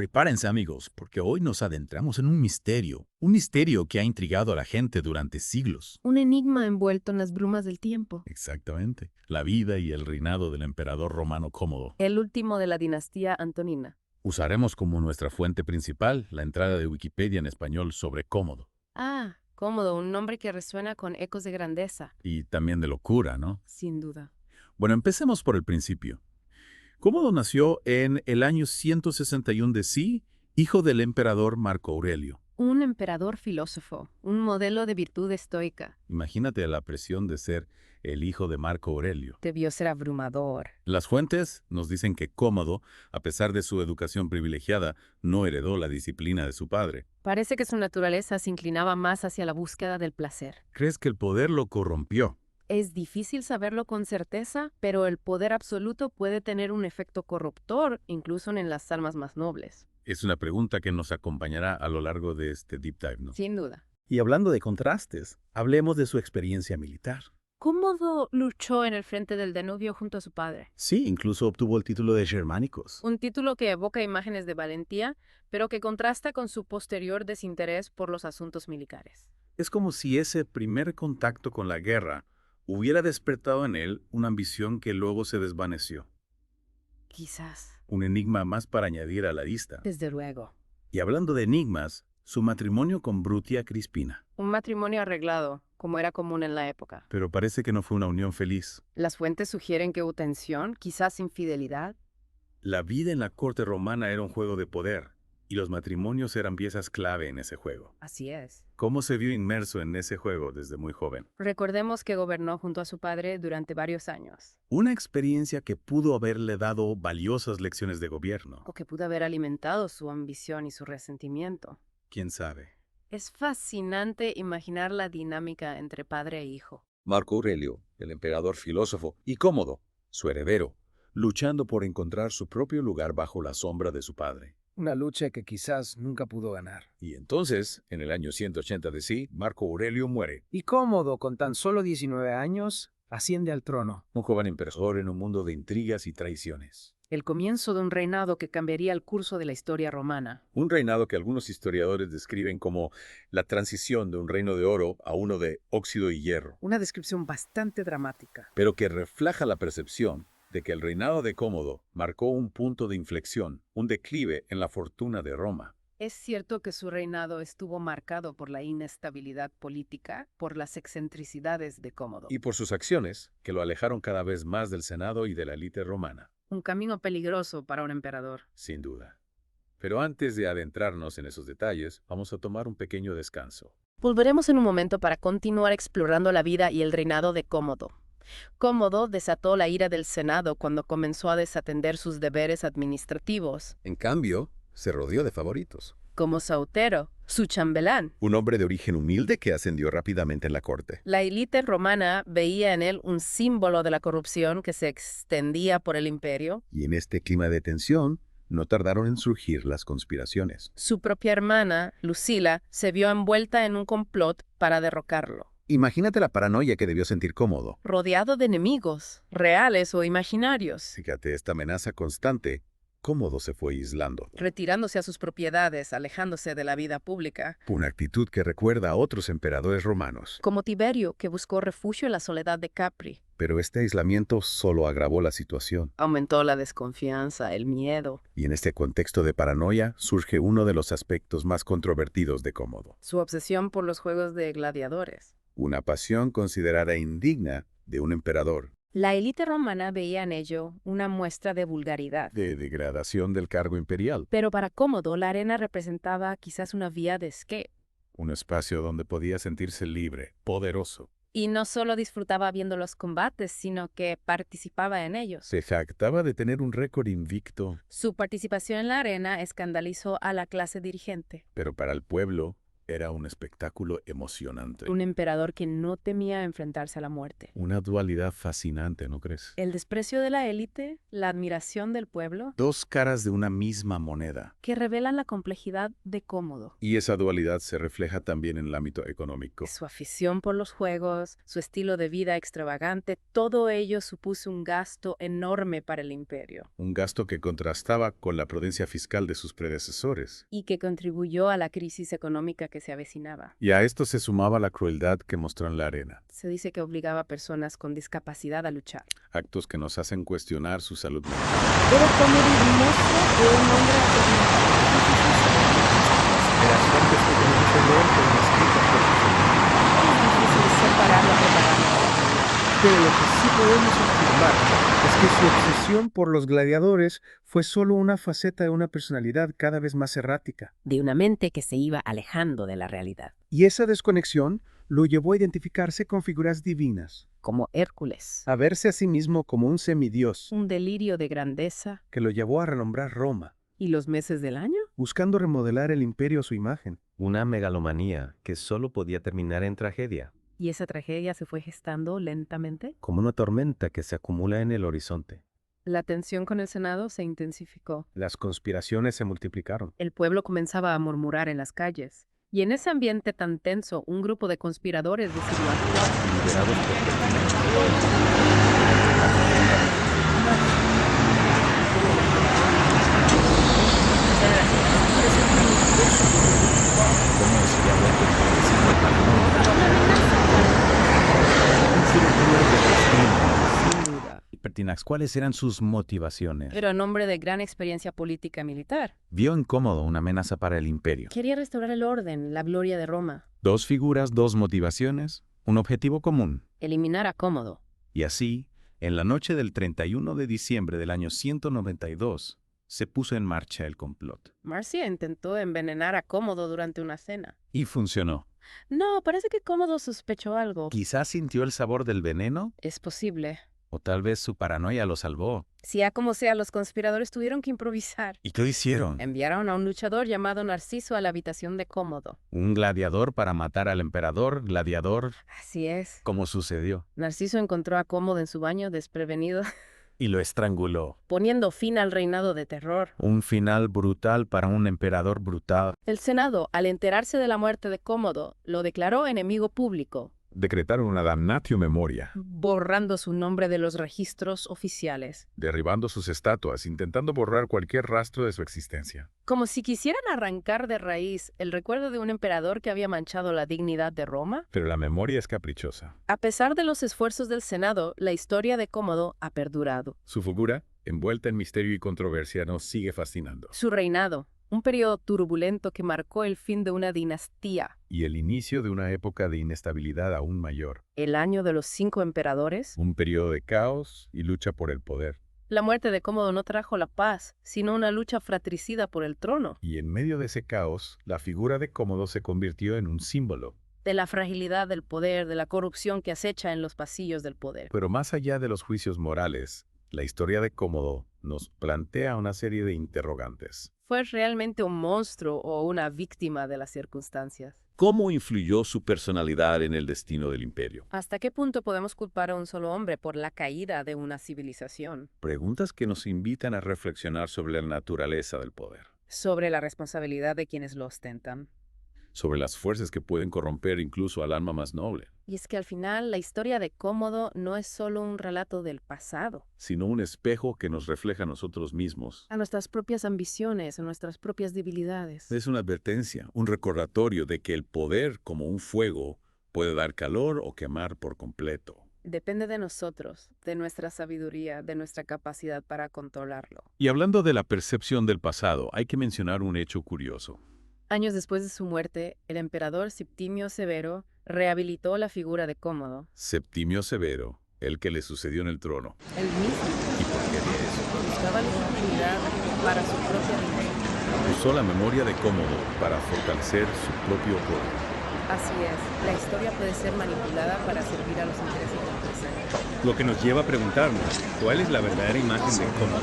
Prepárense amigos, porque hoy nos adentramos en un misterio que ha intrigado a la gente durante siglos. Un enigma envuelto en las brumas del tiempo. Exactamente, la vida y el reinado del emperador romano Cómodo. El último de la dinastía Antonina. Usaremos como nuestra fuente principal la entrada de Wikipedia en español sobre Cómodo. Ah, cómodo, un nombre que resuena con ecos de grandeza, Y también de locura, ¿no? sin duda. Bueno, empecemos por el principio. Cómodo nació en el año 161 de sí, hijo del emperador Marco Aurelio. Un emperador filósofo, un modelo de virtud estoica. Imagínate la presión de ser el hijo de Marco Aurelio. Debió ser abrumador. Las fuentes nos dicen que Cómodo, a pesar de su educación privilegiada, no heredó la disciplina de su padre. Parece que su naturaleza se inclinaba más hacia la búsqueda del placer. ¿Crees que el poder lo corrompió? Es difícil saberlo con certeza, pero el poder absoluto puede tener un efecto corruptor, incluso en las almas más nobles. Es una pregunta que nos acompañará a lo largo de este deep dive, ¿no? Sin duda. Y hablando de contrastes, hablemos de su experiencia militar. Cómodo luchó en el frente del Danubio junto a su padre. Sí, incluso obtuvo el título de Germánicos. Un título que evoca imágenes de valentía, pero que contrasta con su posterior desinterés por los asuntos militares. Es como si ese primer contacto con la guerra hubiera despertado en él una ambición que luego se desvaneció. Quizás. Un enigma más para añadir a la lista. Desde luego. Y hablando de enigmas, su matrimonio con Brutia Crispina. Un matrimonio arreglado, como era común en la época. Pero parece que no fue una unión feliz. Las fuentes sugieren que hubo tensión, quizás infidelidad. La vida en la corte romana era un juego de poder, y los matrimonios eran piezas clave en ese juego. Así es. ¿Cómo se vio inmerso en ese juego desde muy joven? Recordemos que gobernó junto a su padre durante varios años, Una experiencia que pudo haberle dado valiosas lecciones de gobierno. o que pudo haber alimentado su ambición y su resentimiento. ¿Quién sabe? Es fascinante imaginar la dinámica entre padre e hijo. Marco Aurelio, el emperador filósofo, y Cómodo, su heredero, luchando por encontrar su propio lugar bajo la sombra de su padre. Una lucha que quizás nunca pudo ganar. Y entonces, en el año 180 de sí, Marco Aurelio muere. Y Cómodo, con tan solo 19 años, asciende al trono. Un joven emperador en un mundo de intrigas y traiciones. El comienzo de un reinado que cambiaría el curso de la historia romana. Un reinado que algunos historiadores describen como la transición de un reino de oro a uno de óxido y hierro, Una descripción bastante dramática. pero que refleja la percepción de que el reinado de Cómodo marcó un punto de inflexión, un declive en la fortuna de Roma. Es cierto que su reinado estuvo marcado por la inestabilidad política, por las excentricidades de Cómodo. Y por sus acciones, que lo alejaron cada vez más del Senado y de la élite romana, Un camino peligroso para un emperador. sin duda. Pero antes de adentrarnos en esos detalles, vamos a tomar un pequeño descanso. Volveremos en un momento para continuar explorando la vida y el reinado de Cómodo. Cómodo desató la ira del Senado cuando comenzó a desatender sus deberes administrativos, En cambio, se rodeó de favoritos. como Sautero, su chambelán. Un hombre de origen humilde que ascendió rápidamente en la corte. La élite romana veía en él un símbolo de la corrupción que se extendía por el imperio. Y en este clima de tensión, no tardaron en surgir las conspiraciones. Su propia hermana, Lucila, se vio envuelta en un complot para derrocarlo. Imagínate la paranoia que debió sentir Cómodo. Rodeado de enemigos, reales o imaginarios, Fíjate, esta amenaza constante, Cómodo se fue aislando. retirándose a sus propiedades, alejándose de la vida pública, Una actitud que recuerda a otros emperadores romanos. como Tiberio, que buscó refugio en la soledad de Capri. Pero este aislamiento solo agravó la situación. Aumentó la desconfianza, el miedo. Y en este contexto de paranoia surge uno de los aspectos más controvertidos de Cómodo. Su obsesión por los juegos de gladiadores. Una pasión considerada indigna de un emperador. La élite romana veía en ello una muestra de vulgaridad. De degradación del cargo imperial. Pero para Cómodo, la arena representaba quizás una vía de escape. Un espacio donde podía sentirse libre, poderoso. Y no solo disfrutaba viendo los combates, sino que participaba en ellos. Se jactaba de tener un récord invicto, Su participación en la arena escandalizó a la clase dirigente. pero para el pueblo Era un espectáculo emocionante. Un emperador que no temía enfrentarse a la muerte. Una dualidad fascinante, ¿no crees? El desprecio de la élite, la admiración del pueblo, Dos caras de una misma moneda. que revelan la complejidad de Cómodo. Y esa dualidad se refleja también en el ámbito económico. Su afición por los juegos, su estilo de vida extravagante, todo ello supuso un gasto enorme para el imperio Un gasto que contrastaba con la prudencia fiscal de sus predecesores. y que contribuyó a la crisis económica que se avecinaba. Y a esto se sumaba la crueldad que mostró en la arena. Se dice que obligaba a personas con discapacidad a luchar. Actos que nos hacen cuestionar su salud mental. Era Cómodo un monstruo o un hombre De las fuentes que tenemos que leer fueron escritas por sus hermanos. Es difícil separar la propaganda. Pero lo que sí podemos afirmar es que su obsesión por los gladiadores fue solo una faceta de una personalidad cada vez más errática. De una mente que se iba alejando de la realidad, Y esa desconexión lo llevó a identificarse con figuras divinas, como Hércules. a verse a sí mismo como un semidios, Un delirio de grandeza. que lo llevó a renombrar Roma, ¿Y los meses del año? buscando remodelar el imperio a su imagen. Una megalomanía que solo podía terminar en tragedia, ¿Y esa tragedia se fue gestando lentamente? como una tormenta que se acumula en el horizonte. La tensión con el Senado se intensificó. Las conspiraciones se multiplicaron. El pueblo comenzaba a murmurar en las calles. Y en ese ambiente tan tenso, un grupo de conspiradores decidió actuar. Liderados por Pertinax, ¿cuáles eran sus motivaciones? Pero en nombre de gran experiencia política militar. Vio en Cómodo una amenaza para el imperio. Quería restaurar el orden, la gloria de Roma. Dos figuras, dos motivaciones, un objetivo común. Eliminar a Cómodo. Y así, en la noche del 31 de diciembre del año 192, se puso en marcha el complot. Marcia intentó envenenar a Cómodo durante una cena. Y funcionó. No, parece que Cómodo sospechó algo. Quizás sintió el sabor del veneno, Es posible. o tal vez su paranoia lo salvó. Sea como sea, los conspiradores tuvieron que improvisar. ¿Y qué hicieron? Enviaron a un luchador llamado Narciso a la habitación de Cómodo. Un gladiador para matar al emperador, gladiador, Así es. como sucedió. Narciso encontró a Cómodo en su baño desprevenido, Y lo estranguló. poniendo fin al reinado de terror. Un final brutal para un emperador brutal. El Senado, al enterarse de la muerte de Cómodo, lo declaró enemigo público, Decretaron una damnatio memoria, borrando su nombre de los registros oficiales. derribando sus estatuas, intentando borrar cualquier rastro de su existencia. Como si quisieran arrancar de raíz el recuerdo de un emperador que había manchado la dignidad de Roma. Pero la memoria es caprichosa. A pesar de los esfuerzos del Senado, la historia de Cómodo ha perdurado. Su figura, envuelta en misterio y controversia, nos sigue fascinando. Su reinado, un periodo turbulento que marcó el fin de una dinastía. Y el inicio de una época de inestabilidad aún mayor. El año de los 5 emperadores. Un periodo de caos y lucha por el poder. La muerte de Cómodo no trajo la paz, sino una lucha fratricida por el trono. Y en medio de ese caos, la figura de Cómodo se convirtió en un símbolo. De la fragilidad del poder, de la corrupción que acecha en los pasillos del poder. Pero más allá de los juicios morales, la historia de Cómodo nos plantea una serie de interrogantes. ¿Fue realmente un monstruo o una víctima de las circunstancias? ¿Cómo influyó su personalidad en el destino del imperio? ¿Hasta qué punto podemos culpar a un solo hombre por la caída de una civilización? Preguntas que nos invitan a reflexionar sobre la naturaleza del poder, Sobre la responsabilidad de quienes lo ostentan. sobre las fuerzas que pueden corromper incluso al alma más noble, Y es que al final la historia de Cómodo no es solo un relato del pasado, sino un espejo que nos refleja a nosotros mismos. a nuestras propias ambiciones, a nuestras propias debilidades. Es una advertencia, un recordatorio de que el poder, como un fuego, puede dar calor o quemar por completo. Depende de nosotros, de nuestra sabiduría, de nuestra capacidad para controlarlo. Y hablando de la percepción del pasado, hay que mencionar un hecho curioso. Años después de su muerte, el emperador Septimio Severo rehabilitó la figura de Cómodo. Septimio Severo, el que le sucedió en el trono. Él mismo ¿Y por qué haría eso? buscaba legitimidad para su propia vida. Usó la memoria de Cómodo para fortalecer su propio poder. Así es, la historia puede ser manipulada para servir a los intereses del presente. Lo que nos lleva a preguntarnos, ¿cuál es la verdadera imagen de Cómodo?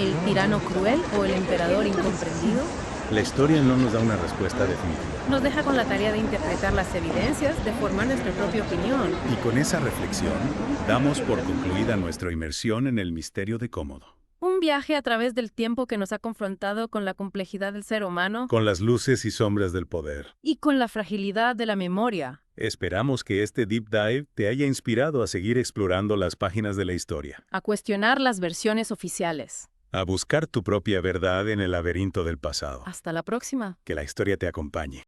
¿El tirano cruel o el emperador incomprendido? La historia no nos da una respuesta definitiva. Nos deja con la tarea de interpretar las evidencias, de formar nuestra propia opinión. Y con esa reflexión, damos por concluida nuestra inmersión en el misterio de Cómodo. Un viaje a través del tiempo que nos ha confrontado con la complejidad del ser humano Con las luces y sombras del poder. y con la fragilidad de la memoria. Esperamos que este deep dive te haya inspirado a seguir explorando las páginas de la historia, A cuestionar las versiones oficiales. a buscar tu propia verdad en el laberinto del pasado. Hasta la próxima. Que la historia te acompañe.